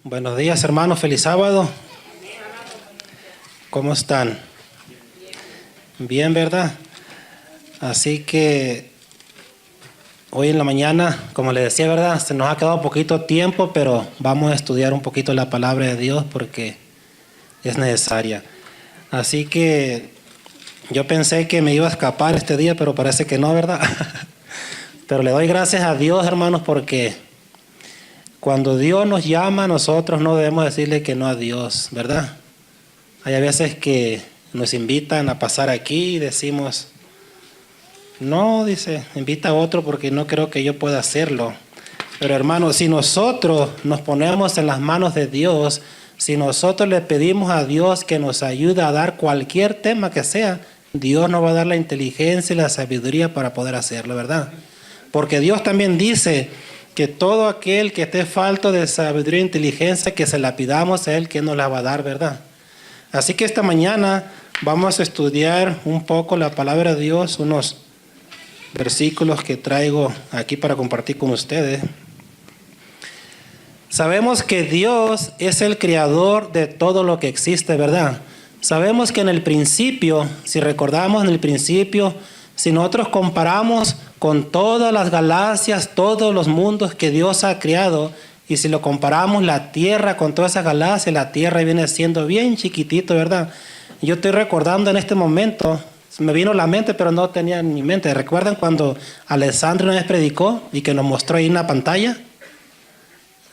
Buenos días, hermanos. Feliz sábado. ¿Cómo están? Bien, ¿verdad? Así que hoy en la mañana, como les decía, ¿verdad? Se nos ha quedado poquito tiempo, pero vamos a estudiar un poquito la palabra de Dios porque es necesaria. Así que yo pensé que me iba a escapar este día, pero parece que no, ¿verdad? Pero le doy gracias a Dios, hermanos, porque cuando Dios nos llama, nosotros no debemos decirle que no a Dios, ¿verdad? Hay veces que nos invitan a pasar aquí y decimos, no, dice, invita a otro porque no creo que yo pueda hacerlo. Pero hermanos, si nosotros nos ponemos en las manos de Dios, si nosotros le pedimos a Dios que nos ayude a dar cualquier tema que sea, Dios nos va a dar la inteligencia y la sabiduría para poder hacerlo, ¿verdad? Porque Dios también dice que todo aquel que esté falto de sabiduría e inteligencia, que se la pidamos a Él, que nos la va a dar, ¿verdad? Así que esta mañana vamos a estudiar un poco la palabra de Dios, unos versículos que traigo aquí para compartir con ustedes. Sabemos que Dios es el creador de todo lo que existe, ¿verdad? Sabemos que en el principio, si recordamos en el principio, si nosotros comparamos con todas las galaxias, todos los mundos que Dios ha creado, y si lo comparamos la Tierra con todas esas galaxias, la Tierra viene siendo bien chiquitito, ¿verdad? Yo estoy recordando en este momento, me vino a la mente, pero no tenía en mi mente. ¿Recuerdan cuando Alessandro una vez predicó y que nos mostró ahí en la pantalla?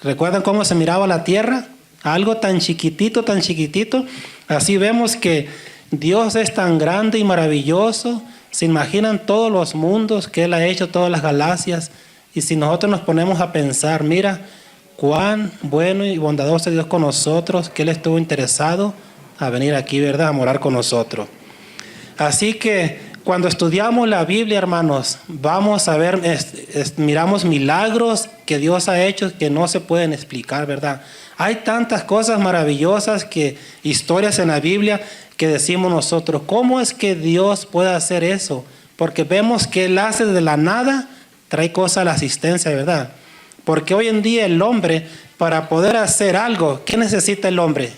¿Recuerdan cómo se miraba la Tierra? Algo tan chiquitito, tan chiquitito. Así vemos que Dios es tan grande y maravilloso. ¿Se imaginan todos los mundos que Él ha hecho, todas las galaxias? Y si nosotros nos ponemos a pensar, mira, cuán bueno y bondadoso es Dios con nosotros, que Él estuvo interesado a venir aquí, ¿verdad?, a morar con nosotros. Así que cuando estudiamos la Biblia, hermanos, vamos a ver, miramos milagros que Dios ha hecho que no se pueden explicar, ¿verdad? Hay tantas cosas maravillosas, historias en la Biblia que decimos nosotros, ¿cómo es que Dios puede hacer eso? Porque vemos que Él hace de la nada, trae cosas a la asistencia, ¿verdad? Porque hoy en día el hombre, para poder hacer algo, ¿qué necesita el hombre?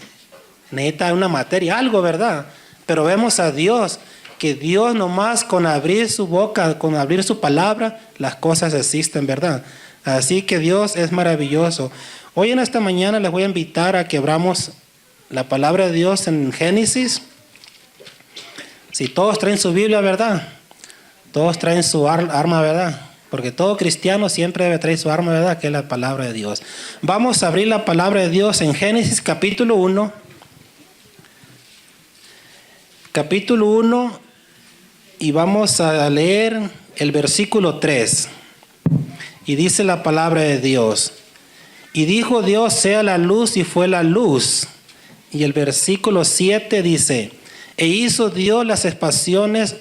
Necesita una materia, algo, ¿verdad? Pero vemos a Dios, que Dios nomás con abrir su boca, con abrir su palabra, las cosas existen, ¿verdad? Así que Dios es maravilloso. Hoy en esta mañana les voy a invitar a que abramos la palabra de Dios en Génesis. Si todos traen su Biblia, ¿verdad? Todos traen su arma, ¿verdad? Porque todo cristiano siempre debe traer su arma, ¿verdad? Que es la palabra de Dios. Vamos a abrir la palabra de Dios en Génesis capítulo 1. Capítulo 1 y vamos a leer el versículo 3. Y dice la palabra de Dios. Y dijo Dios, sea la luz, y fue la luz. Y el versículo 7 dice, e hizo Dios las expansiones,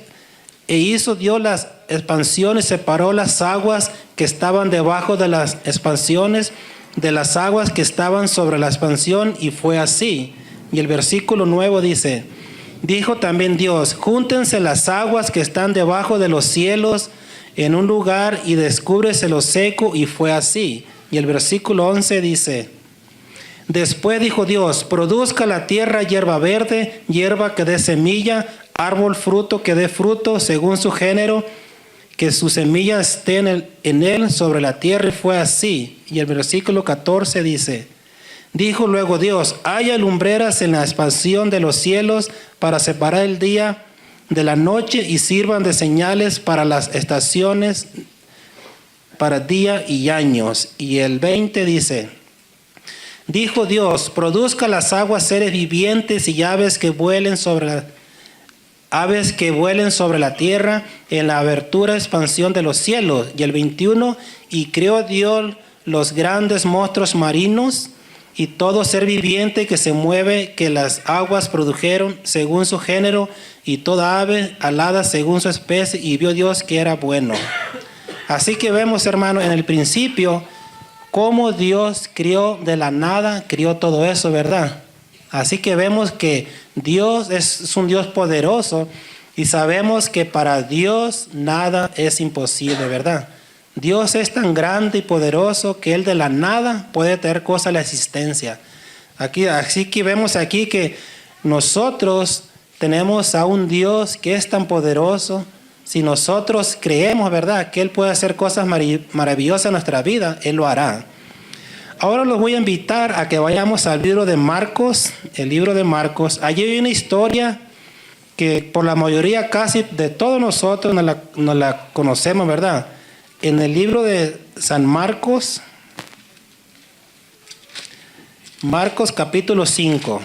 separó las aguas que estaban debajo de las expansiones de las aguas que estaban sobre la expansión, y fue así. Y el versículo 9 dice, dijo también Dios, júntense las aguas que están debajo de los cielos en un lugar y descúbrese lo seco, y fue así. Y el versículo 11 dice, después dijo Dios, produzca la tierra hierba verde, hierba que dé semilla, árbol fruto que dé fruto según su género, que su semilla esté en él sobre la tierra, y fue así. Y el versículo 14 dice, dijo luego Dios, haya lumbreras en la expansión de los cielos para separar el día de la noche y sirvan de señales para las estaciones, para día y años. Y el 20 dice, dijo Dios, produzca las aguas seres vivientes y aves que vuelen sobre la tierra en la abertura expansión de los cielos. Y el 21, y creó Dios los grandes monstruos marinos y todo ser viviente que se mueve, que las aguas produjeron según su género, y toda ave alada según su especie, y vio Dios que era bueno. Así que vemos, hermano, en el principio, cómo Dios crió de la nada, crió todo eso, ¿verdad? Así que vemos que Dios es un Dios poderoso, y sabemos que para Dios nada es imposible, ¿verdad? Dios es tan grande y poderoso que Él de la nada puede traer cosas a la existencia. Así que vemos aquí que nosotros tenemos a un Dios que es tan poderoso. Si nosotros creemos, ¿verdad?, que Él puede hacer cosas maravillosas en nuestra vida, Él lo hará. Ahora los voy a invitar a que vayamos al libro de Marcos, el libro de Marcos. Allí hay una historia que por la mayoría casi de todos nosotros nos la conocemos, ¿verdad? En el libro de San Marcos, Marcos capítulo 5.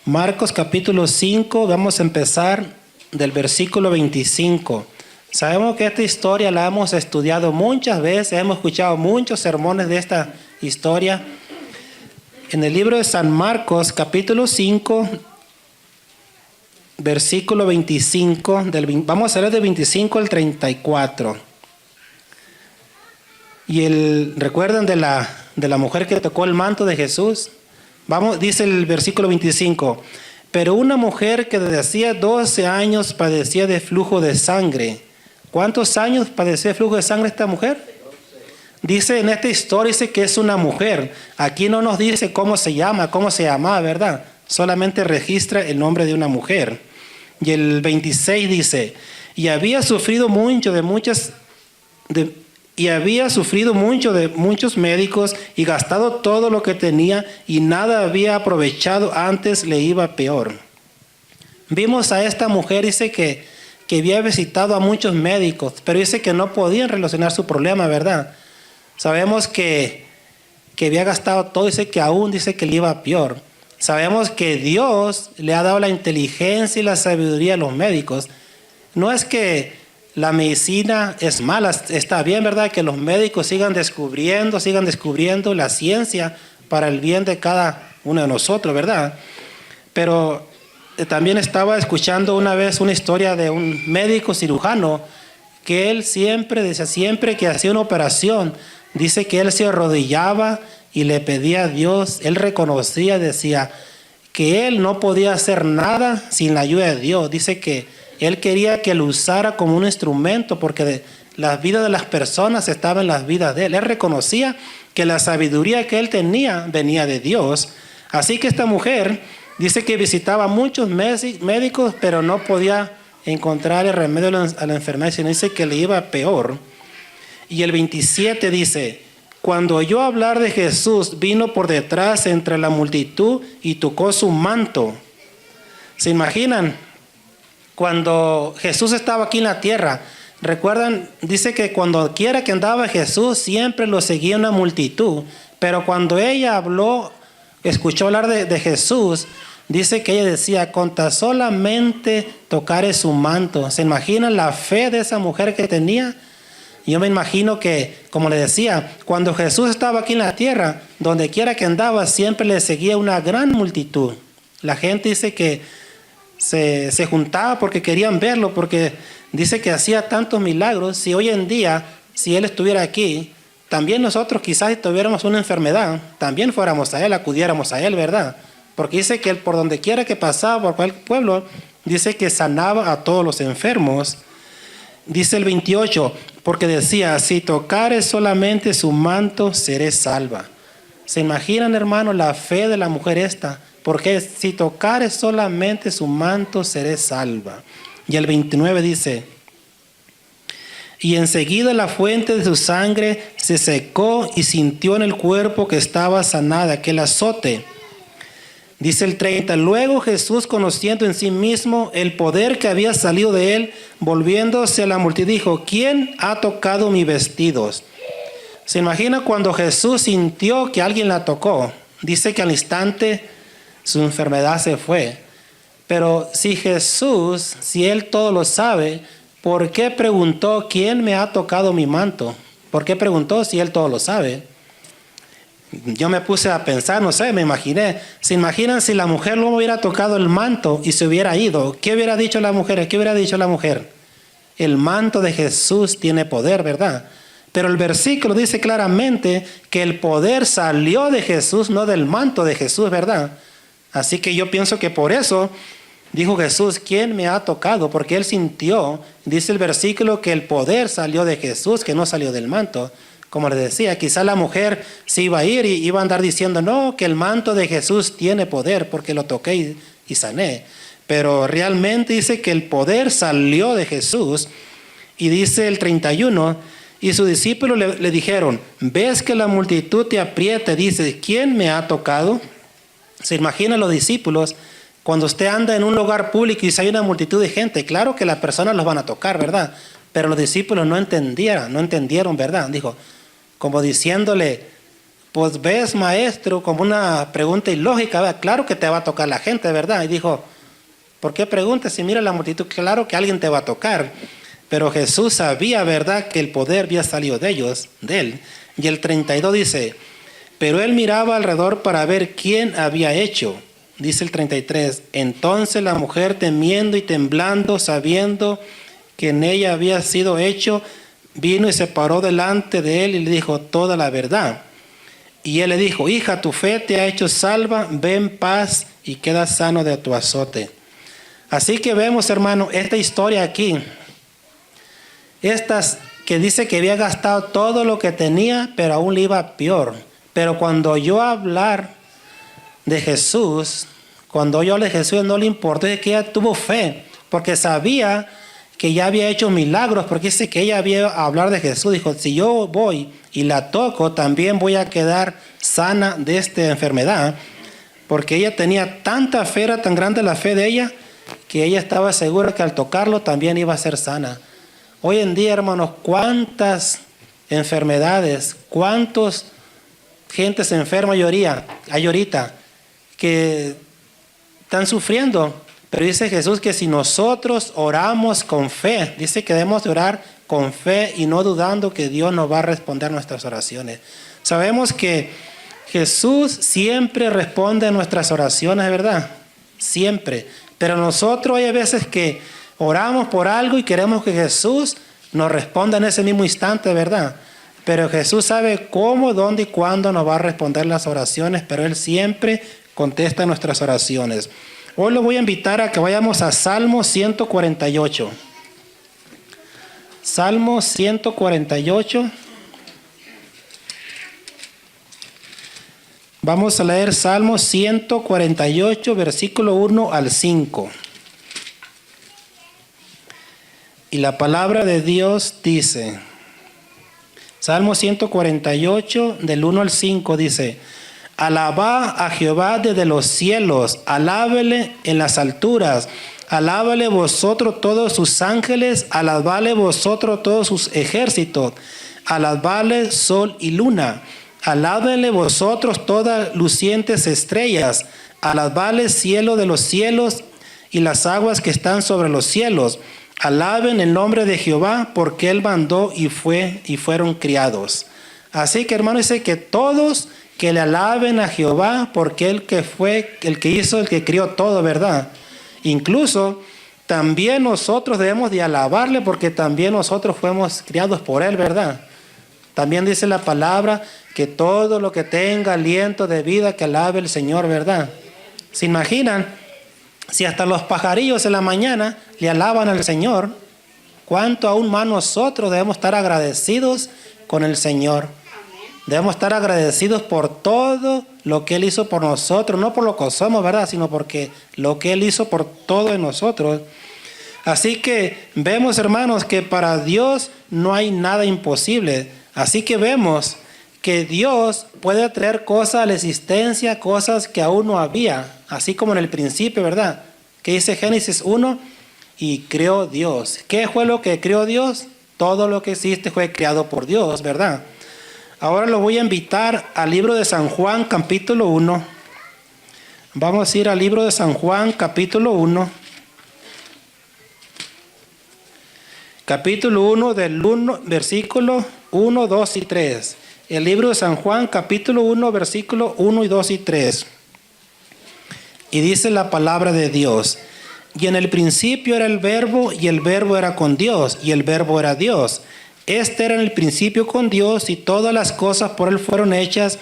Marcos capítulo 5, vamos a empezar del versículo 25. Sabemos que esta historia la hemos estudiado muchas veces, hemos escuchado muchos sermones de esta historia. En el libro de San Marcos capítulo 5, versículo 25, vamos a leer del 25 al 34. Y ¿recuerdan de la mujer que tocó el manto de Jesús? Dice el versículo 25, pero una mujer que desde hacía 12 años padecía de flujo de sangre. ¿Cuántos años padecía de flujo de sangre esta mujer? Dice en esta historia, dice que es una mujer. Aquí no nos dice cómo se llamaba, ¿verdad? Solamente registra el nombre de una mujer. Y el 26 dice, y había sufrido mucho de muchos médicos y gastado todo lo que tenía y nada había aprovechado, antes le iba peor. Vimos a esta mujer, dice que había visitado a muchos médicos, pero dice que no podían relacionar su problema, ¿verdad? Sabemos que había gastado todo, dice que aún dice que le iba peor. Sabemos que Dios le ha dado la inteligencia y la sabiduría a los médicos. No es que la medicina es mala, está bien, ¿verdad?, que los médicos sigan descubriendo la ciencia para el bien de cada uno de nosotros, ¿verdad? Pero también estaba escuchando una vez una historia de un médico cirujano que él siempre que hacía una operación, dice que él se arrodillaba y le pedía a Dios, él reconocía, decía que él no podía hacer nada sin la ayuda de Dios. Dice que él quería que lo usara como un instrumento porque la vida de las personas estaba en las vidas de él. Él reconocía que la sabiduría que él tenía venía de Dios. Así que esta mujer dice que visitaba muchos médicos, pero no podía encontrar el remedio a la enfermedad, sino dice que le iba peor. Y el 27 dice, cuando oyó hablar de Jesús, vino por detrás entre la multitud y tocó su manto. ¿Se imaginan? Cuando Jesús estaba aquí en la tierra, recuerdan, dice que cuando quiera que andaba Jesús, siempre lo seguía una multitud. Pero cuando ella escuchó hablar de Jesús, dice que ella decía, con tan solamente tocaré su manto. ¿Se imaginan la fe de esa mujer que tenía? Yo me imagino que, como le decía, cuando Jesús estaba aquí en la tierra, donde quiera que andaba, siempre le seguía una gran multitud. La gente dice que se juntaba porque querían verlo, porque dice que hacía tantos milagros. Si hoy en día, si Él estuviera aquí, también nosotros quizás si tuviéramos una enfermedad, también fuéramos a Él, acudiéramos a Él, ¿verdad? Porque dice que Él por donde quiera que pasaba, por cualquier pueblo, dice que sanaba a todos los enfermos. Dice el 28, porque decía, si tocare solamente su manto, seré salva. ¿Se imaginan, hermano, la fe de la mujer esta? Porque si tocare solamente su manto, seré salva. Y el 29 dice, y enseguida la fuente de su sangre se secó y sintió en el cuerpo que estaba sanada de aquel azote. Dice el 30, luego Jesús, conociendo en sí mismo el poder que había salido de él, volviéndose a la multitud, dijo, ¿quién ha tocado mis vestidos? ¿Se imagina cuando Jesús sintió que alguien la tocó? Dice que al instante su enfermedad se fue. Pero si Jesús, si Él todo lo sabe, ¿por qué preguntó quién me ha tocado mi manto? ¿Por qué preguntó si Él todo lo sabe? Yo me puse a pensar, no sé, me imaginé. ¿Se imaginan si la mujer no hubiera tocado el manto y se hubiera ido? ¿Qué hubiera dicho la mujer? ¿Qué hubiera dicho la mujer? El manto de Jesús tiene poder, ¿verdad? Pero el versículo dice claramente que el poder salió de Jesús, no del manto de Jesús, ¿verdad? Así que yo pienso que por eso Dijo Jesús, ¿quién me ha tocado? Porque él sintió, dice el versículo, que el poder salió de Jesús, que no salió del manto. Como les decía, quizá la mujer se iba a ir y iba a andar diciendo, no, que el manto de Jesús tiene poder porque lo toqué y sané. Pero realmente dice que el poder salió de Jesús. Y dice el 31, y sus discípulos le dijeron, ¿ves que la multitud te aprieta? Dice, ¿quién me ha tocado? ¿Se imaginan los discípulos? Cuando usted anda en un lugar público y hay una multitud de gente, claro que las personas los van a tocar, ¿verdad? Pero los discípulos no entendieron, ¿verdad? Dijo, como diciéndole, pues ves, maestro, como una pregunta ilógica, ¿verdad? Claro que te va a tocar la gente, ¿verdad? Y dijo, ¿por qué preguntas? Si mira la multitud, claro que alguien te va a tocar. Pero Jesús sabía, ¿verdad?, que el poder había salido de ellos, de él. Y el 32 dice, pero él miraba alrededor para ver quién había hecho. Dice el 33, entonces la mujer temiendo y temblando, sabiendo que en ella había sido hecho, vino y se paró delante de él y le dijo toda la verdad. Y él le dijo, hija, tu fe te ha hecho salva, ve en paz y queda sano de tu azote. Así que vemos, hermano, esta historia aquí, estas que dice que había gastado todo lo que tenía, pero aún le iba peor. Pero cuando oyó hablar de Jesús, no le importó, es que ella tuvo fe, porque sabía que ya había hecho milagros, porque dice que ella había hablar de Jesús, dijo, si yo voy y la toco, también voy a quedar sana de esta enfermedad, porque ella tenía tanta fe, era tan grande la fe de ella, que ella estaba segura que al tocarlo también iba a ser sana. Hoy en día, hermanos, cuántas enfermedades, cuántos gente se enferma hay ahorita, que están sufriendo. Pero dice Jesús que si nosotros oramos con fe, dice que debemos de orar con fe y no dudando que Dios nos va a responder nuestras oraciones. Sabemos que Jesús siempre responde a nuestras oraciones, ¿verdad? Siempre. Pero nosotros hay veces que oramos por algo y queremos que Jesús nos responda en ese mismo instante, ¿verdad? Pero Jesús sabe cómo, dónde y cuándo nos va a responder las oraciones, pero Él siempre contesta nuestras oraciones. Hoy lo voy a invitar a que vayamos a Salmo 148. Salmo 148. Vamos a leer Salmo 148, versículo 1 al 5. Y la palabra de Dios dice, Salmo 148, del 1 al 5 dice, alabad a Jehová desde los cielos, alábele en las alturas, alábale vosotros todos sus ángeles, alabale vosotros todos sus ejércitos, alabale sol y luna, alábale vosotros todas lucientes estrellas, alabale cielo de los cielos y las aguas que están sobre los cielos. Alaben el nombre de Jehová porque Él mandó y fueron criados. Así que, hermano, dice que todos que le alaben a Jehová porque Él que fue, el que hizo, el que crió todo, ¿verdad? Incluso también nosotros debemos de alabarle porque también nosotros fuimos criados por Él, ¿verdad? También dice la palabra que todo lo que tenga aliento de vida que alabe el Señor, ¿verdad? ¿Se imaginan? Si hasta los pajarillos en la mañana le alaban al Señor, ¿cuánto aún más nosotros debemos estar agradecidos con el Señor? Debemos estar agradecidos por todo lo que Él hizo por nosotros, no por lo que somos, ¿verdad? Sino porque lo que Él hizo por todo en nosotros. Así que vemos, hermanos, que para Dios no hay nada imposible. Así que vemos que Dios puede traer cosas a la existencia, cosas que aún no había, así como en el principio, ¿verdad? Que dice Génesis 1, y creó Dios. ¿Qué fue lo que creó Dios? Todo lo que existe fue creado por Dios, ¿verdad? Ahora lo voy a invitar al libro de San Juan, capítulo 1. Vamos a ir al libro de San Juan, capítulo 1. Capítulo 1 del 1, versículo 1, 2 y 3. El libro de San Juan, capítulo 1, versículo 1 y 2 y 3. Y dice la palabra de Dios. Y en el principio era el verbo, y el verbo era con Dios, y el verbo era Dios. Este era en el principio con Dios, y todas las cosas por Él fueron hechas,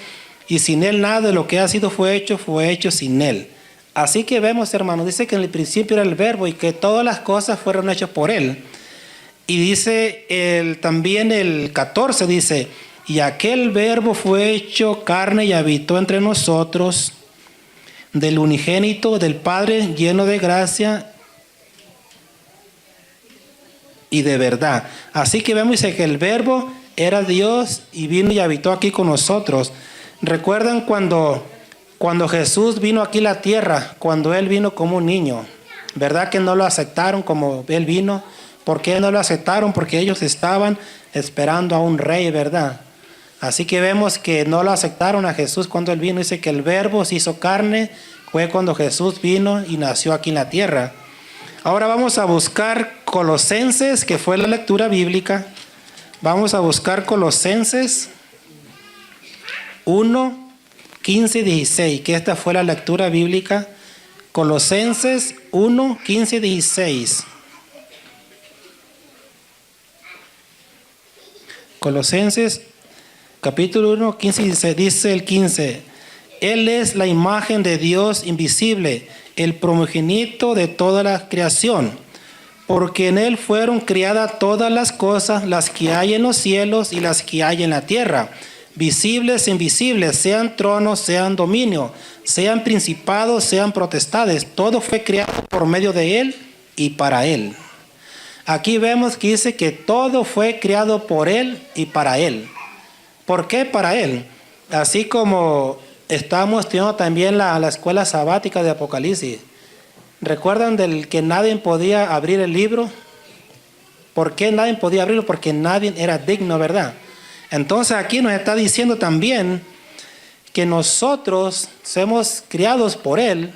y sin Él nada de lo que ha sido fue hecho sin Él. Así que vemos, hermanos, dice que en el principio era el Verbo y que todas las cosas fueron hechas por Él. Y dice también el 14, dice, y aquel Verbo fue hecho carne y habitó entre nosotros, del unigénito del Padre, lleno de gracia y de verdad. Así que vemos, dice que el Verbo era Dios y vino y habitó aquí con nosotros. ¿Recuerdan cuando Jesús vino aquí a la tierra, cuando Él vino como un niño? ¿Verdad que no lo aceptaron como Él vino? ¿Por qué no lo aceptaron? Porque ellos estaban esperando a un rey, ¿verdad? Así que vemos que no lo aceptaron a Jesús cuando Él vino. Dice que el Verbo se hizo carne, fue cuando Jesús vino y nació aquí en la tierra. Ahora vamos a buscar Colosenses, que fue la lectura bíblica. Vamos a buscar Colosenses 1, 15 y 16, que esta fue la lectura bíblica. Colosenses 1, 15 y 16. Colosenses capítulo 1, 15 y 16, dice el 15. Él es la imagen de Dios invisible, el primogénito de toda la creación, porque en Él fueron criadas todas las cosas, las que hay en los cielos y las que hay en la tierra, visibles e invisibles, sean tronos, sean dominios, sean principados, sean potestades. Todo fue creado por medio de Él y para Él. Aquí vemos que dice que todo fue creado por Él y para Él. ¿Por qué para Él? Así como estamos estudiando también la escuela sabática de Apocalipsis. ¿Recuerdan del que nadie podía abrir el libro? ¿Por qué nadie podía abrirlo? Porque nadie era digno, ¿verdad? Entonces aquí nos está diciendo también que nosotros somos criados por Él.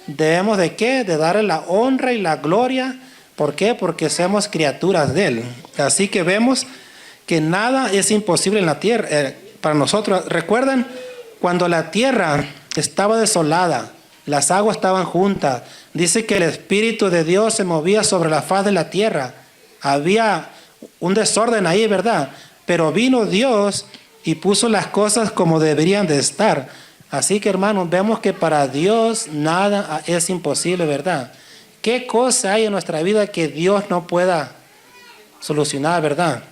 ¿Debemos de qué? De darle la honra y la gloria. ¿Por qué? Porque somos criaturas de Él. Así que vemos que nada es imposible en la tierra para nosotros. ¿Recuerdan cuando la tierra estaba desolada, las aguas estaban juntas? Dice que el Espíritu de Dios se movía sobre la faz de la tierra. Había un desorden ahí, ¿verdad? Pero vino Dios y puso las cosas como deberían de estar. Así que, hermanos, vemos que para Dios nada es imposible, ¿verdad? ¿Qué cosa hay en nuestra vida que Dios no pueda solucionar, verdad?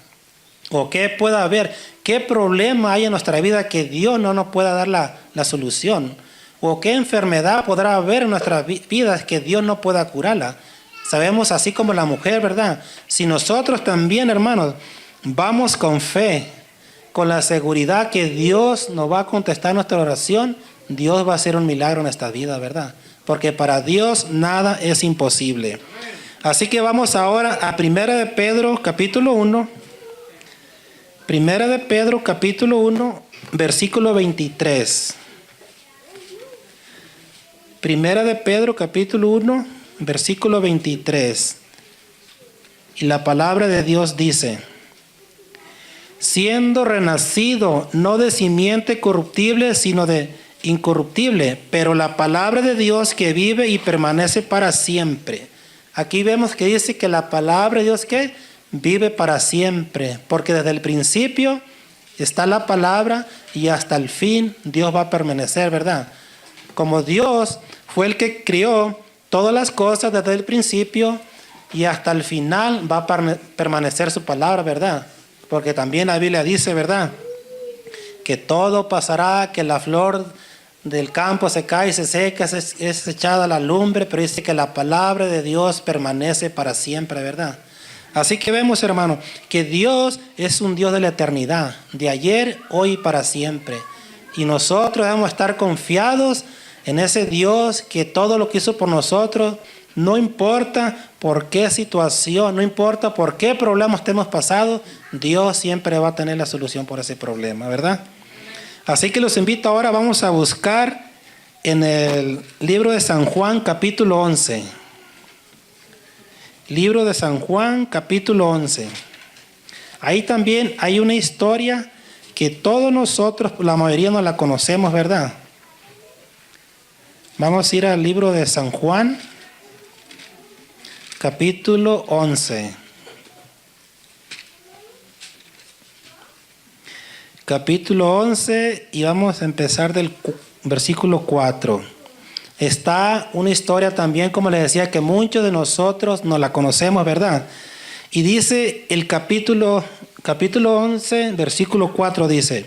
¿O qué pueda haber? ¿Qué problema hay en nuestra vida que Dios no nos pueda dar la solución? ¿O qué enfermedad podrá haber en nuestras vidas que Dios no pueda curarla? Sabemos, así como la mujer, ¿verdad? Si nosotros también, hermanos, vamos con fe, con la seguridad que Dios nos va a contestar nuestra oración, Dios va a hacer un milagro en esta vida, ¿verdad? Porque para Dios nada es imposible. Así que vamos ahora a 1 de Pedro, capítulo 1. 1 de Pedro, capítulo 1, versículo 23. 1 de Pedro, capítulo 1, versículo 23. Y la palabra de Dios dice: siendo renacido no de simiente corruptible, sino de incorruptible, pero la palabra de Dios que vive y permanece para siempre. Aquí vemos que dice que la palabra de Dios que vive para siempre, porque desde el principio está la palabra y hasta el fin Dios va a permanecer, ¿verdad? Como Dios fue el que creó todas las cosas desde el principio y hasta el final va a permanecer su palabra, ¿verdad? Porque también la Biblia dice, ¿verdad?, que todo pasará, que la flor del campo se cae y se seca, es echada a la lumbre, pero dice que la palabra de Dios permanece para siempre, ¿verdad? Así que vemos, hermano, que Dios es un Dios de la eternidad, de ayer, hoy y para siempre. Y nosotros debemos estar confiados en ese Dios que todo lo que hizo por nosotros, no importa por qué situación, no importa por qué problema estemos pasando, Dios siempre va a tener la solución por ese problema, ¿verdad? Así que los invito ahora, vamos a buscar en el libro de San Juan, capítulo 11. Libro de San Juan, capítulo 11. Ahí también hay una historia que todos nosotros, la mayoría no la conocemos, ¿verdad? Vamos a ir al libro de San Juan, capítulo 11. Capítulo 11 y vamos a empezar del versículo 4. está una historia también, como les decía, que muchos de nosotros no la conocemos, ¿verdad? Y dice el capítulo 11, versículo 4, dice: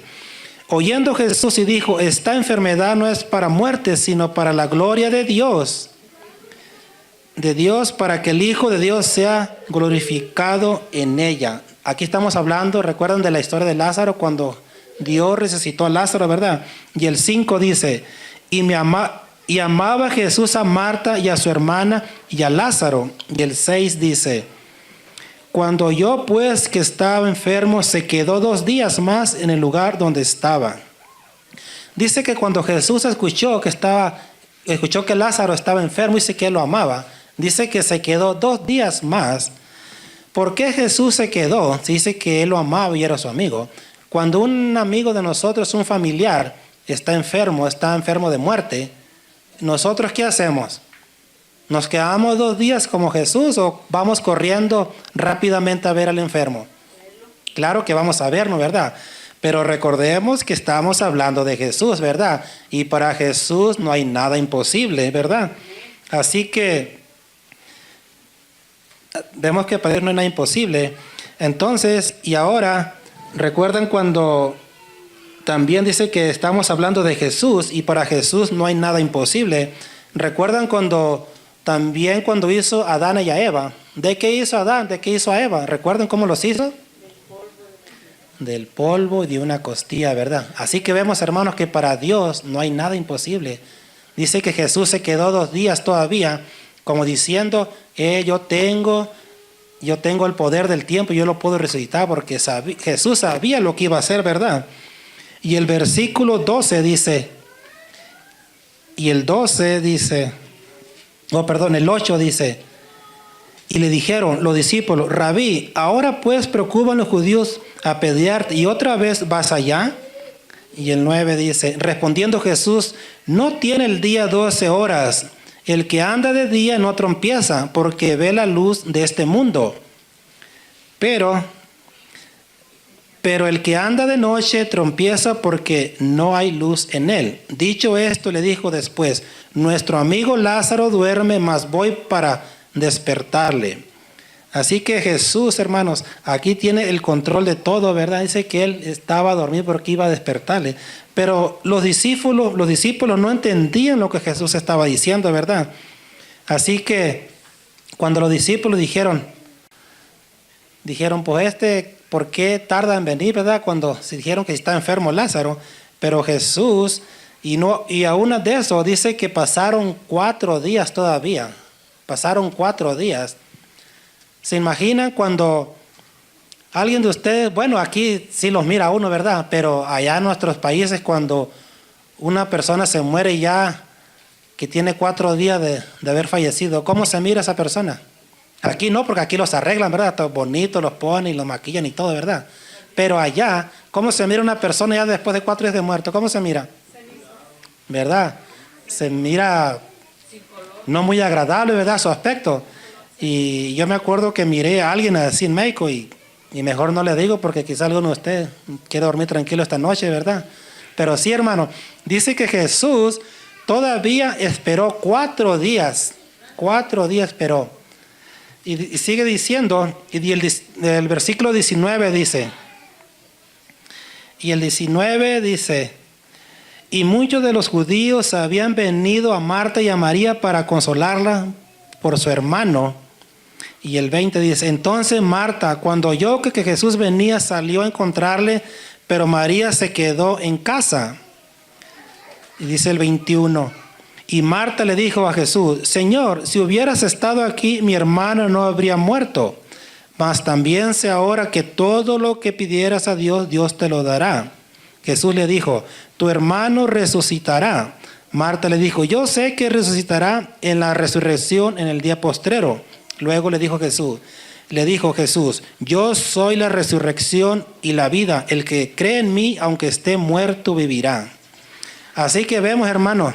oyendo Jesús y dijo, esta enfermedad no es para muerte, sino para la gloria de Dios, para que el Hijo de Dios sea glorificado en ella. Aquí estamos hablando, recuerdan de la historia de Lázaro, cuando Dios resucitó a Lázaro, ¿verdad? Y el 5 dice, y amaba Jesús a Marta y a su hermana y a Lázaro. Y el 6 dice, cuando oyó pues que estaba enfermo, se quedó 2 días más en el lugar donde estaba. Dice que cuando Jesús escuchó que Lázaro estaba enfermo y dice que él lo amaba, dice que se quedó 2 días más. ¿Por qué Jesús se quedó? Se dice que él lo amaba y era su amigo. Cuando un amigo de nosotros, un familiar, está enfermo de muerte, ¿nosotros qué hacemos? ¿Nos quedamos 2 días como Jesús o vamos corriendo rápidamente a ver al enfermo? Claro que vamos a vernos, ¿verdad? Pero recordemos que estamos hablando de Jesús, ¿verdad? Y para Jesús no hay nada imposible, ¿verdad? Así que vemos que para Él no hay nada imposible. Entonces, y ahora, recuerdan cuando también dice que estamos hablando de Jesús y para Jesús no hay nada imposible. ¿Recuerdan cuando hizo a Adán y a Eva? ¿De qué hizo a Adán? ¿De qué hizo a Eva? ¿Recuerdan cómo los hizo? Del polvo y de una costilla, ¿verdad? Así que vemos, hermanos, que para Dios no hay nada imposible. Dice que Jesús se quedó 2 días todavía, como diciendo, yo tengo el poder del tiempo, yo lo puedo resucitar, porque Jesús sabía lo que iba a hacer, ¿verdad? Y el versículo 12 dice, el 8 dice, y le dijeron los discípulos, Rabí, ahora pues preocupan los judíos a pelearte y otra vez vas allá. Y el 9 dice, respondiendo Jesús, no tiene el día 12 horas, el que anda de día no tropieza, porque ve la luz de este mundo. Pero el que anda de noche tropieza porque no hay luz en él. Dicho esto, le dijo después, nuestro amigo Lázaro duerme, mas voy para despertarle. Así que Jesús, hermanos, aquí tiene el control de todo, ¿verdad? Dice que él estaba dormido porque iba a despertarle. Pero los discípulos no entendían lo que Jesús estaba diciendo, ¿verdad? Así que cuando los discípulos dijeron, pues ¿por qué tarda en venir, verdad? Cuando se dijeron que está enfermo Lázaro. Pero Jesús, y aún de eso, dice que pasaron 4 días todavía. Pasaron 4 días. ¿Se imaginan cuando alguien de ustedes, bueno, aquí sí los mira uno, ¿verdad? Pero allá en nuestros países, cuando una persona se muere ya, que tiene 4 días de haber fallecido, ¿cómo se mira esa persona? Aquí no, porque aquí los arreglan, ¿verdad? Todo bonito, los ponen, los maquillan y todo, ¿verdad? Pero allá, ¿cómo se mira una persona ya después de 4 días de muerto? ¿Cómo se mira? ¿Verdad? Se mira no muy agradable, ¿verdad? Su aspecto. Y yo me acuerdo que miré a alguien así en México y mejor no le digo porque quizá alguno de ustedes quiere dormir tranquilo esta noche, ¿verdad? Pero sí, hermano, dice que Jesús todavía esperó 4 días. 4 días esperó. Y sigue diciendo, y el versículo 19 dice, y el 19 dice, y muchos de los judíos habían venido a Marta y a María para consolarla por su hermano. Y el 20 dice, entonces Marta, cuando oyó que Jesús venía, salió a encontrarle, pero María se quedó en casa. Y dice el 21, y Marta le dijo a Jesús, Señor, si hubieras estado aquí, mi hermano no habría muerto. Mas también sé ahora que todo lo que pidieras a Dios, Dios te lo dará. Jesús le dijo, tu hermano resucitará. Marta le dijo, yo sé que resucitará en la resurrección en el día postrero. Luego le dijo Jesús, yo soy la resurrección y la vida. El que cree en mí, aunque esté muerto, vivirá. Así que vemos, hermano,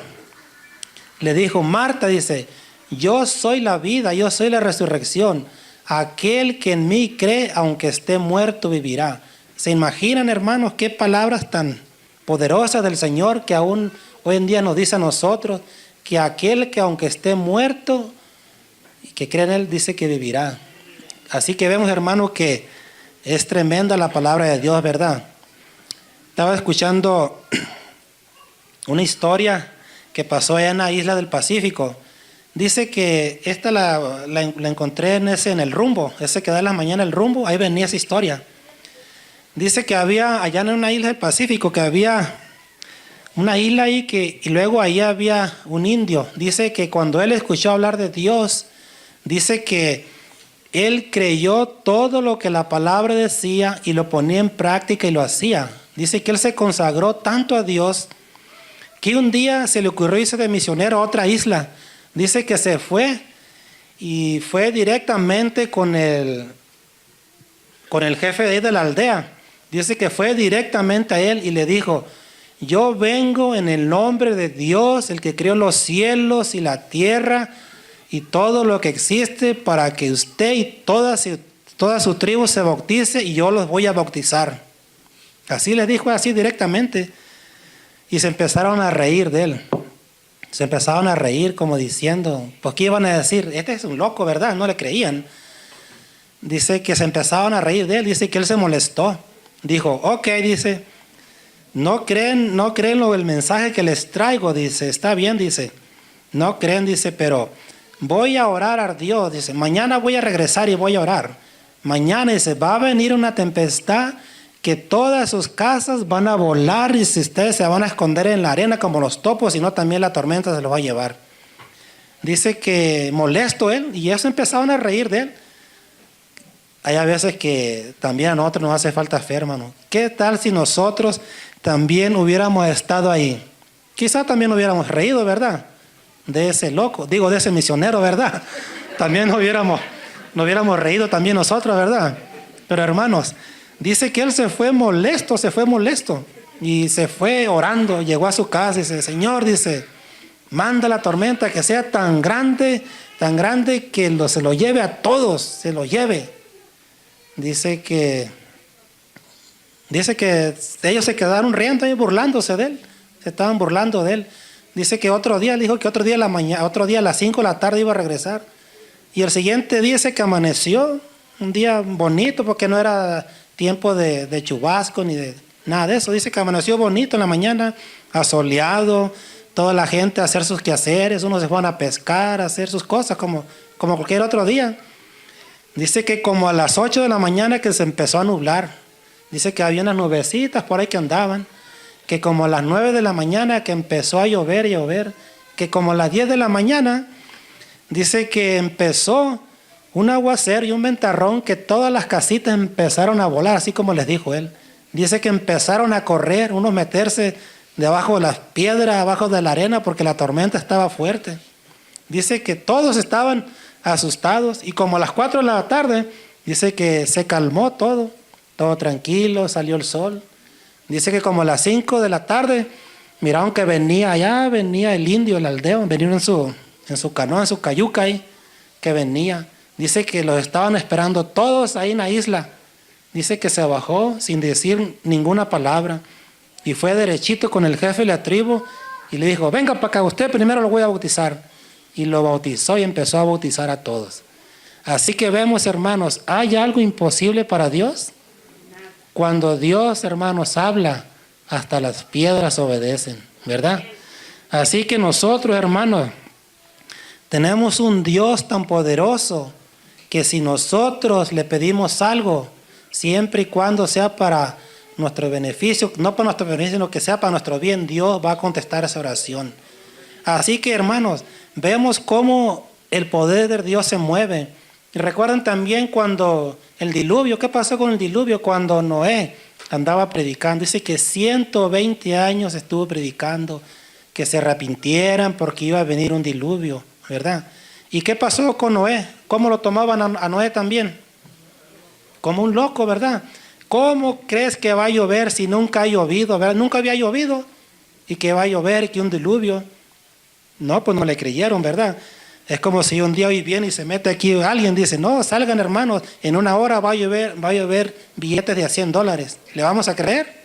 le dijo Marta, dice, yo soy la vida, yo soy la resurrección. Aquel que en mí cree, aunque esté muerto, vivirá. ¿Se imaginan, hermanos, qué palabras tan poderosas del Señor que aún hoy en día nos dice a nosotros que aquel que aunque esté muerto y que cree en él, dice que vivirá. Así que vemos, hermano, que es tremenda la palabra de Dios, ¿verdad? Estaba escuchando una historia que pasó allá en la isla del Pacífico. Dice que esta la encontré en el Rumbo, ese que da en la mañana el Rumbo, ahí venía esa historia. Dice que había allá en una isla del Pacífico, que había una isla ahí y luego ahí había un indio. Dice que cuando él escuchó hablar de Dios, dice que él creyó todo lo que la palabra decía y lo ponía en práctica y lo hacía. Dice que él se consagró tanto a Dios que un día se le ocurrió irse de misionero a otra isla. Dice que se fue y fue directamente con el jefe de ahí de la aldea. Dice que fue directamente a él y le dijo: yo vengo en el nombre de Dios, el que creó los cielos y la tierra y todo lo que existe, para que usted y toda su tribu se bautice y yo los voy a bautizar. Así le dijo, así directamente. Y se empezaron a reír de él. Se empezaron a reír como diciendo, pues ¿qué iban a decir? Este es un loco, ¿verdad? No le creían. Dice que se empezaron a reír de él. Dice que él se molestó. Dijo, ok, dice, no creen el mensaje que les traigo. Dice, está bien, dice, no creen, dice, pero voy a orar a Dios. Dice, mañana voy a regresar y voy a orar. Mañana, dice, va a venir una tempestad que todas sus casas van a volar y si ustedes se van a esconder en la arena como los topos, sino también la tormenta se los va a llevar. Dice que molesto él y ellos empezaron a reír de él. Hay a veces que también a nosotros nos hace falta fe, hermano. ¿Qué tal si nosotros también hubiéramos estado ahí? Quizá también hubiéramos reído, ¿verdad? De ese loco, digo, de ese misionero, ¿verdad? También nos hubiéramos reído también nosotros, ¿verdad? Pero hermanos, dice que él se fue molesto y se fue orando, llegó a su casa y dice, Señor, dice, manda la tormenta que sea tan grande que se lo lleve a todos, se lo lleve. Dice que ellos se quedaron riendo y burlándose de él, se estaban burlando de él. Dice que otro día a las 5 de la tarde iba a regresar. Y el siguiente día dice que amaneció, un día bonito porque no era tiempo de chubasco ni de nada de eso. Dice que amaneció bonito en la mañana, asoleado, toda la gente a hacer sus quehaceres, unos se fueron a pescar, a hacer sus cosas como cualquier otro día. Dice que como a las 8 de la mañana que se empezó a nublar. Dice que había unas nubecitas por ahí que andaban. Que como a las 9 de la mañana que empezó a llover. Que como a las 10 de la mañana, dice que empezó un aguacero y un ventarrón que todas las casitas empezaron a volar, así como les dijo él. Dice que empezaron a correr, unos meterse debajo de las piedras, abajo de la arena, porque la tormenta estaba fuerte. Dice que todos estaban asustados y como a las 4 de la tarde, dice que se calmó todo tranquilo, salió el sol. Dice que como a las 5 de la tarde, miraron que venía el indio, el aldeo, venía en su canoa, en su cayuca ahí, que venía. Dice que los estaban esperando todos ahí en la isla. Dice que se bajó sin decir ninguna palabra y fue derechito con el jefe de la tribu y le dijo, venga para acá, usted primero lo voy a bautizar. Y lo bautizó y empezó a bautizar a todos. Así que vemos, hermanos, ¿hay algo imposible para Dios? Cuando Dios, hermanos, habla, hasta las piedras obedecen, ¿verdad? Así que nosotros, hermanos, tenemos un Dios tan poderoso que si nosotros le pedimos algo, siempre y cuando sea para nuestro beneficio, no para nuestro beneficio, sino que sea para nuestro bien, Dios va a contestar esa oración. Así que, hermanos, vemos cómo el poder de Dios se mueve. Y recuerdan también cuando el diluvio, ¿qué pasó con el diluvio? Cuando Noé andaba predicando, dice que 120 años estuvo predicando, que se arrepintieran porque iba a venir un diluvio, ¿verdad? ¿Y qué pasó con Noé? ¿Cómo lo tomaban a Noé también? Como un loco, ¿verdad? ¿Cómo crees que va a llover si nunca ha llovido, ¿verdad? Nunca había llovido y que va a llover y que un diluvio. No, pues no le creyeron, ¿verdad? Es como si un día hoy viene y se mete aquí alguien, dice, no, salgan hermanos, en una hora va a llover billetes de $100. ¿Le vamos a creer?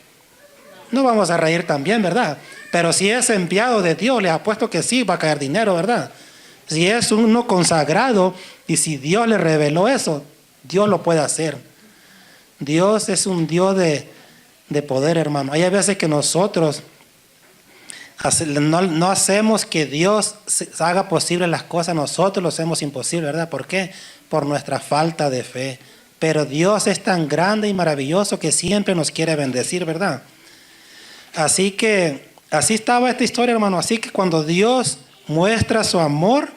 no vamos a reír también, ¿verdad? Pero si es enviado de Dios, les apuesto que sí va a caer dinero, ¿verdad? Si es uno consagrado y si Dios le reveló eso, Dios lo puede hacer. Dios es un Dios de poder, hermano. Hay veces que nosotros no hacemos que Dios haga posible las cosas, nosotros lo hacemos imposible, ¿verdad? ¿Por qué? Por nuestra falta de fe. Pero Dios es tan grande y maravilloso que siempre nos quiere bendecir, ¿verdad? Así que, así estaba esta historia, hermano. Así que cuando Dios muestra su amor,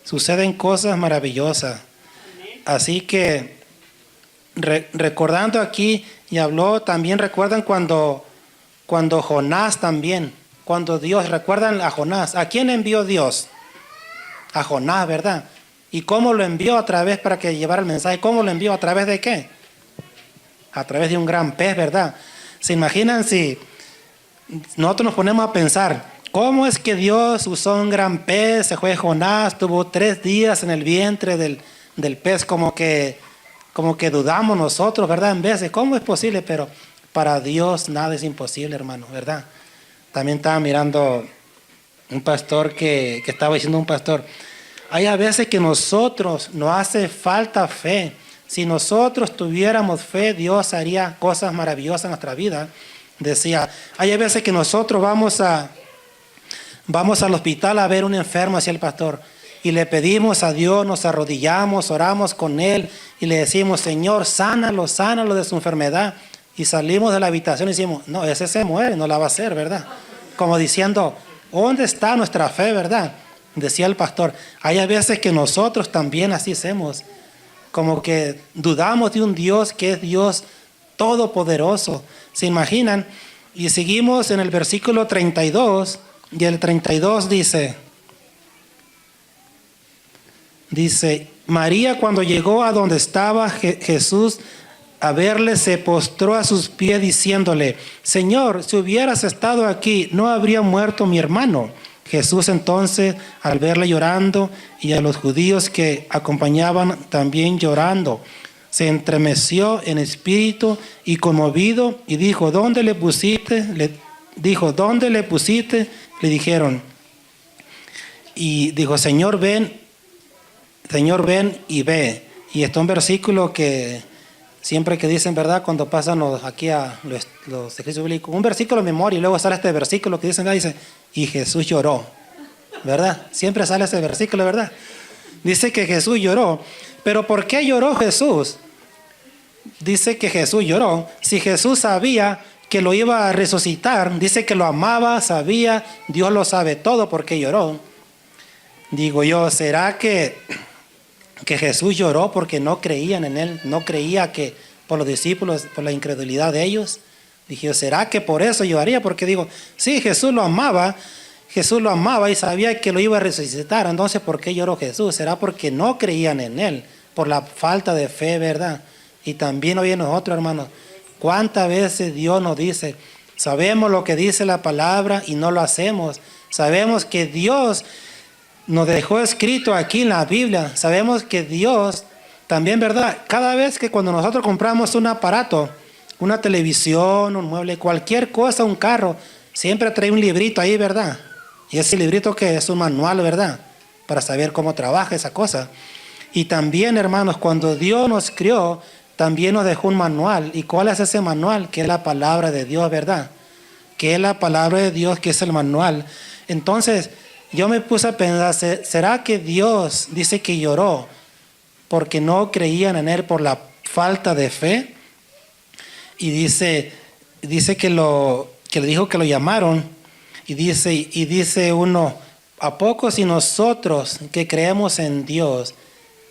suceden cosas maravillosas. Así que, recordando aquí, y habló también, recuerdan cuando Jonás también, cuando Dios, recuerdan a Jonás, ¿a quién envió Dios? A Jonás, ¿verdad? ¿Y cómo lo envió a través para que llevara el mensaje? ¿Cómo lo envió? ¿A través de qué? A través de un gran pez, ¿verdad? ¿Se imaginan si nosotros nos ponemos a pensar, cómo es que Dios usó un gran pez? Se fue Jonás, tuvo 3 días en el vientre del pez, como que dudamos nosotros, ¿verdad? En veces, ¿cómo es posible? Pero para Dios nada es imposible, hermano, ¿verdad? También estaba mirando un pastor que estaba diciendo un pastor, hay a veces que nosotros nos hace falta fe. Si nosotros tuviéramos fe, Dios haría cosas maravillosas en nuestra vida. Decía, hay a veces que nosotros vamos al hospital a ver un enfermo, decía el pastor, y le pedimos a Dios, nos arrodillamos, oramos con Él y le decimos, Señor, sánalo de su enfermedad. Y salimos de la habitación y decimos, no, ese se muere, no la va a hacer, ¿verdad? Como diciendo, ¿dónde está nuestra fe, verdad? Decía el pastor, hay a veces que nosotros también así hacemos, como que dudamos de un Dios que es Dios todopoderoso. ¿Se imaginan? Y seguimos en el versículo 32, y el 32 dice, María cuando llegó a donde estaba Jesús, a verle se postró a sus pies diciéndole, Señor, si hubieras estado aquí, no habría muerto mi hermano. Jesús entonces, al verle llorando y a los judíos que acompañaban también llorando, se estremeció en espíritu y conmovido y dijo, ¿dónde le pusiste? ¿Dónde le pusiste? Le dijeron. Y dijo, Señor, ven y ve. Y está un versículo que siempre que dicen, ¿verdad? Cuando pasan aquí a los ejercicios bíblicos, un versículo de memoria y luego sale este versículo que dicen, dice, y Jesús lloró, ¿verdad? Siempre sale ese versículo, ¿verdad? Dice que Jesús lloró. ¿Pero por qué lloró Jesús? Dice que Jesús lloró. Si Jesús sabía que lo iba a resucitar, dice que lo amaba, sabía, Dios lo sabe todo, ¿por qué lloró? Digo yo, ¿será que Jesús lloró porque no creían en Él? No creía que por los discípulos, por la incredulidad de ellos. Dije, ¿será que por eso lloraría? Porque digo, sí, Jesús lo amaba y sabía que lo iba a resucitar. Entonces, ¿por qué lloró Jesús? ¿Será porque no creían en Él? Por la falta de fe, ¿verdad? Y también hoy en nosotros, hermanos, ¿cuántas veces Dios nos dice, sabemos lo que dice la palabra y no lo hacemos? Sabemos que Dios nos dejó escrito aquí en la Biblia. Sabemos que Dios también, ¿verdad? Cada vez que cuando nosotros compramos un aparato, una televisión, un mueble, cualquier cosa, un carro, siempre trae un librito ahí, ¿verdad? Y ese librito que es un manual, ¿verdad? Para saber cómo trabaja esa cosa. Y también, hermanos, cuando Dios nos crió, también nos dejó un manual. ¿Y cuál es ese manual? Que es la palabra de Dios, ¿verdad? Que es la palabra de Dios, que es el manual. Entonces, yo me puse a pensar, ¿será que Dios dice que lloró porque no creían en Él por la falta de fe? Y dice que le dijo que lo llamaron, y dice uno, ¿a poco si nosotros que creemos en Dios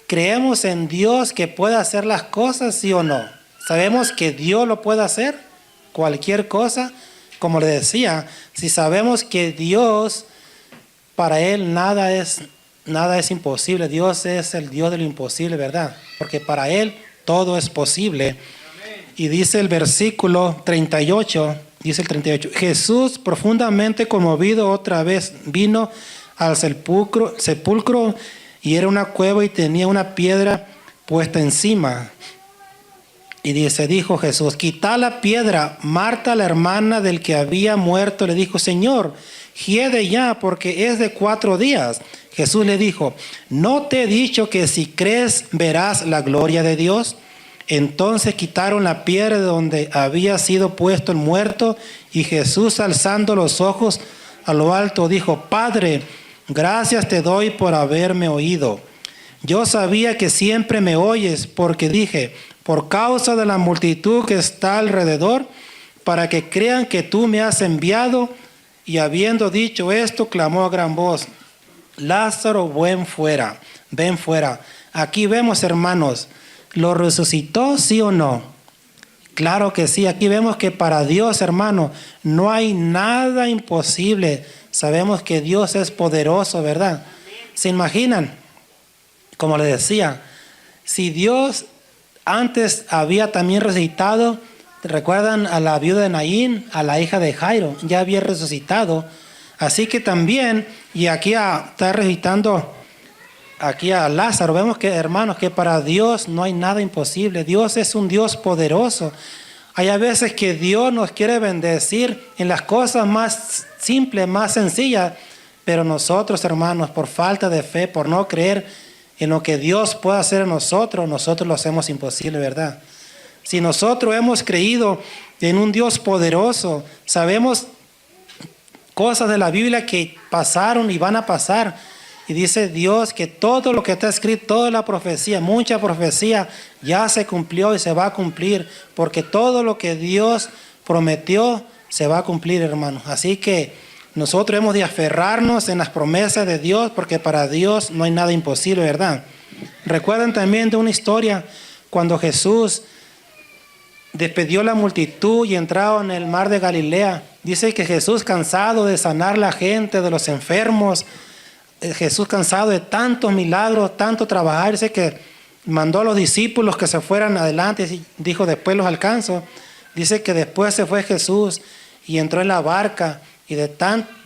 que puede hacer las cosas, sí o no? ¿Sabemos que Dios lo puede hacer? Cualquier cosa, como le decía, si sabemos que Dios, para Él nada es imposible. Dios es el Dios de lo imposible, ¿verdad? Porque para Él todo es posible. Y dice el versículo 38, Jesús, profundamente conmovido, otra vez vino al sepulcro, y era una cueva y tenía una piedra puesta encima. Y dijo Jesús, quita la piedra. Marta, la hermana del que había muerto, le dijo, Señor, hiede ya, porque es de 4 días. Jesús le dijo, ¿no te he dicho que si crees verás la gloria de Dios? Entonces quitaron la piedra de donde había sido puesto el muerto, y Jesús, alzando los ojos a lo alto, dijo, Padre, gracias te doy por haberme oído. Yo sabía que siempre me oyes, porque dije, por causa de la multitud que está alrededor, para que crean que tú me has enviado. Y habiendo dicho esto, clamó a gran voz, Lázaro, ven fuera, ven fuera. Aquí vemos, hermanos, ¿lo resucitó, sí o no? Claro que sí. Aquí vemos que para Dios, hermano, no hay nada imposible. Sabemos que Dios es poderoso, ¿verdad? ¿Se imaginan? Como les decía, si Dios antes había también resucitado, ¿recuerdan a la viuda de Naín, a la hija de Jairo? Ya había resucitado. Así que también, y aquí está resucitando aquí a Lázaro. Vemos que, hermanos, que para Dios no hay nada imposible. Dios es un Dios poderoso. Hay a veces que Dios nos quiere bendecir en las cosas más simples, más sencillas, pero nosotros, hermanos, por falta de fe, por no creer en lo que Dios puede hacer en nosotros lo hacemos imposible, ¿verdad? Si nosotros hemos creído en un Dios poderoso, sabemos cosas de la Biblia que pasaron y van a pasar. Y dice Dios que todo lo que está escrito, toda la profecía, mucha profecía, ya se cumplió y se va a cumplir. Porque todo lo que Dios prometió se va a cumplir, hermanos. Así que nosotros hemos de aferrarnos en las promesas de Dios, porque para Dios no hay nada imposible, ¿verdad? Recuerden también de una historia cuando Jesús despidió la multitud y entraron en el mar de Galilea. Dice que Jesús, cansado de sanar la gente, de los enfermos, Jesús cansado de tantos milagros, tanto trabajar, dice que mandó a los discípulos que se fueran adelante y dijo, después los alcanzo. Dice que después se fue Jesús y entró en la barca y de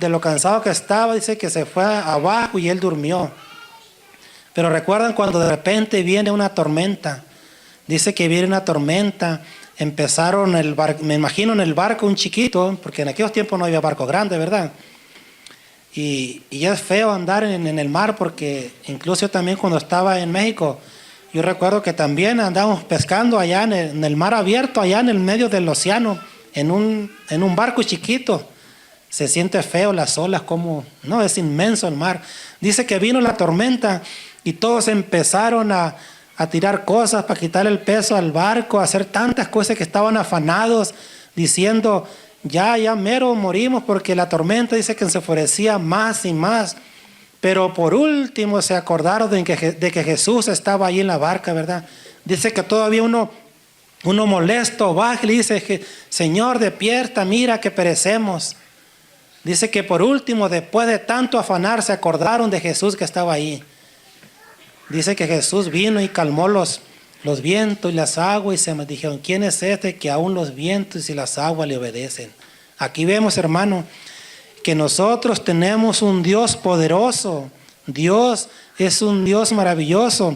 lo cansado que estaba, dice que se fue abajo y él durmió. Pero recuerdan cuando de repente viene una tormenta. Dice que viene una tormenta. Empezaron me imagino en el barco un chiquito, porque en aquellos tiempos no había barco grande, ¿verdad? Y es feo andar en el mar, porque incluso también cuando estaba en México, yo recuerdo que también andábamos pescando allá en el mar abierto, allá en el medio del océano, en un barco chiquito. Se siente feo las olas, como, no, es inmenso el mar. Dice que vino la tormenta y todos empezaron a tirar cosas para quitarle el peso al barco, a hacer tantas cosas que estaban afanados, diciendo, ya mero morimos, porque la tormenta dice que se enfurecía más y más. Pero por último se acordaron de que Jesús estaba ahí en la barca, ¿verdad? Dice que todavía uno molesto baja y le dice, Señor, despierta, mira que perecemos. Dice que por último, después de tanto afanar, se acordaron de Jesús que estaba ahí. Dice que Jesús vino y calmó los vientos y las aguas, y se me dijeron, ¿quién es este que aún los vientos y las aguas le obedecen? Aquí vemos, hermano, que nosotros tenemos un Dios poderoso. Dios es un Dios maravilloso.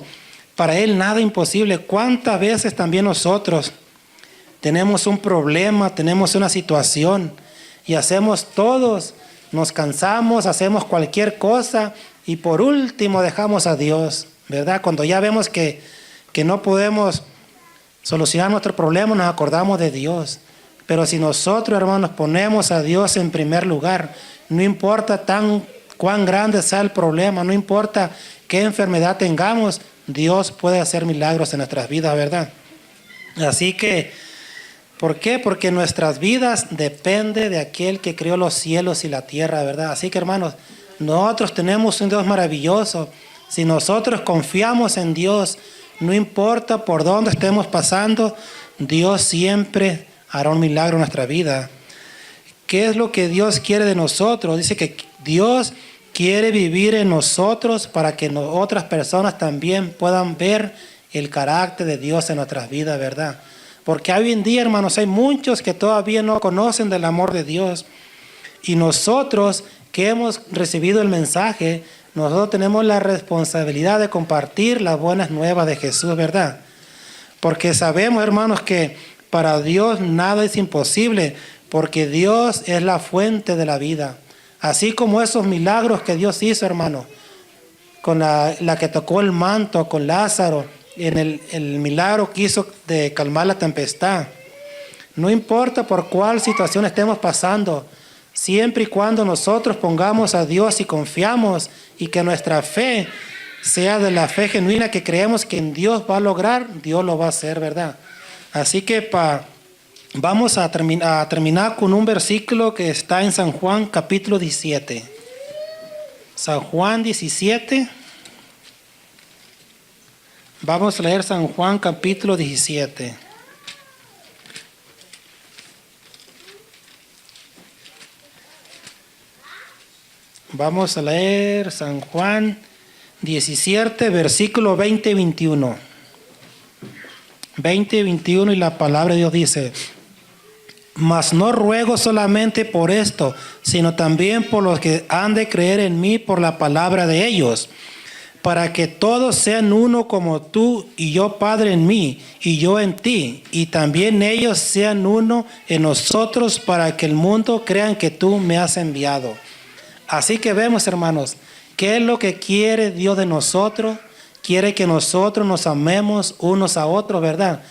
Para Él nada imposible. ¿Cuántas veces también nosotros tenemos un problema, tenemos una situación y hacemos todos, nos cansamos, hacemos cualquier cosa y por último dejamos a Dios, ¿verdad? Cuando ya vemos que no podemos solucionar nuestro problema, nos acordamos de Dios. Pero si nosotros, hermanos, ponemos a Dios en primer lugar, no importa cuán grande sea el problema, no importa qué enfermedad tengamos, Dios puede hacer milagros en nuestras vidas, ¿verdad? Así que, ¿por qué? Porque nuestras vidas dependen de aquel que creó los cielos y la tierra, ¿verdad? Así que, hermanos, nosotros tenemos un Dios maravilloso. Si nosotros confiamos en Dios, no importa por dónde estemos pasando, Dios siempre hará un milagro en nuestra vida. ¿Qué es lo que Dios quiere de nosotros? Dice que Dios quiere vivir en nosotros para que otras personas también puedan ver el carácter de Dios en nuestras vidas, ¿verdad? Porque hoy en día, hermanos, hay muchos que todavía no conocen del amor de Dios. Y nosotros que hemos recibido el mensaje, nosotros tenemos la responsabilidad de compartir las buenas nuevas de Jesús, ¿verdad? porque sabemos, hermanos, que para Dios nada es imposible, porque Dios es la fuente de la vida. Así como esos milagros que Dios hizo, hermano, con la que tocó el manto con Lázaro, en el milagro que hizo de calmar la tempestad. No importa por cuál situación estemos pasando, siempre y cuando nosotros pongamos a Dios y confiamos y que nuestra fe sea de la fe genuina que creemos que en Dios va a lograr, Dios lo va a hacer, ¿verdad? Así que vamos a terminar con un versículo que está en San Juan capítulo 17. San Juan 17. Vamos a leer San Juan capítulo 17. Vamos a leer San Juan 17, versículo 20 y 21. 20 y 21, y la palabra de Dios dice: mas no ruego solamente por esto, sino también por los que han de creer en mí por la palabra de ellos, para que todos sean uno como tú y yo, Padre, en mí y yo en ti, y también ellos sean uno en nosotros, para que el mundo crea que tú me has enviado. Así que vemos, hermanos, ¿qué es lo que quiere Dios de nosotros? Quiere que nosotros nos amemos unos a otros, ¿verdad?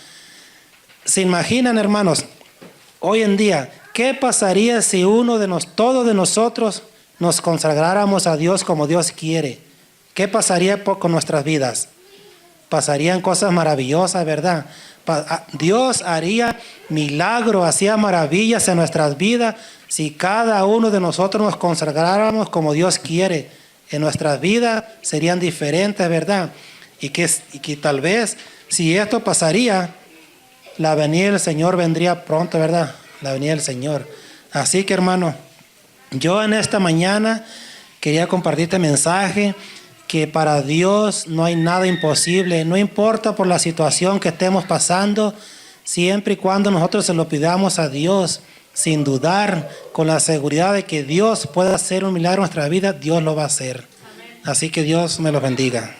¿Se imaginan, hermanos, hoy en día, qué pasaría si todos de nosotros nos consagráramos a Dios como Dios quiere? ¿Qué pasaría con nuestras vidas? Pasarían cosas maravillosas, ¿verdad? Dios haría milagros, hacía maravillas en nuestras vidas si cada uno de nosotros nos consagráramos como Dios quiere. En nuestras vidas serían diferentes, ¿verdad? Y que tal vez, si esto pasaría, la venida del Señor vendría pronto, ¿verdad? La venida del Señor. Así que, hermano, yo en esta mañana quería compartir este mensaje, que para Dios no hay nada imposible. No importa por la situación que estemos pasando, siempre y cuando nosotros se lo pidamos a Dios, sin dudar, con la seguridad de que Dios puede hacer un milagro en nuestra vida, Dios lo va a hacer. Así que Dios me los bendiga.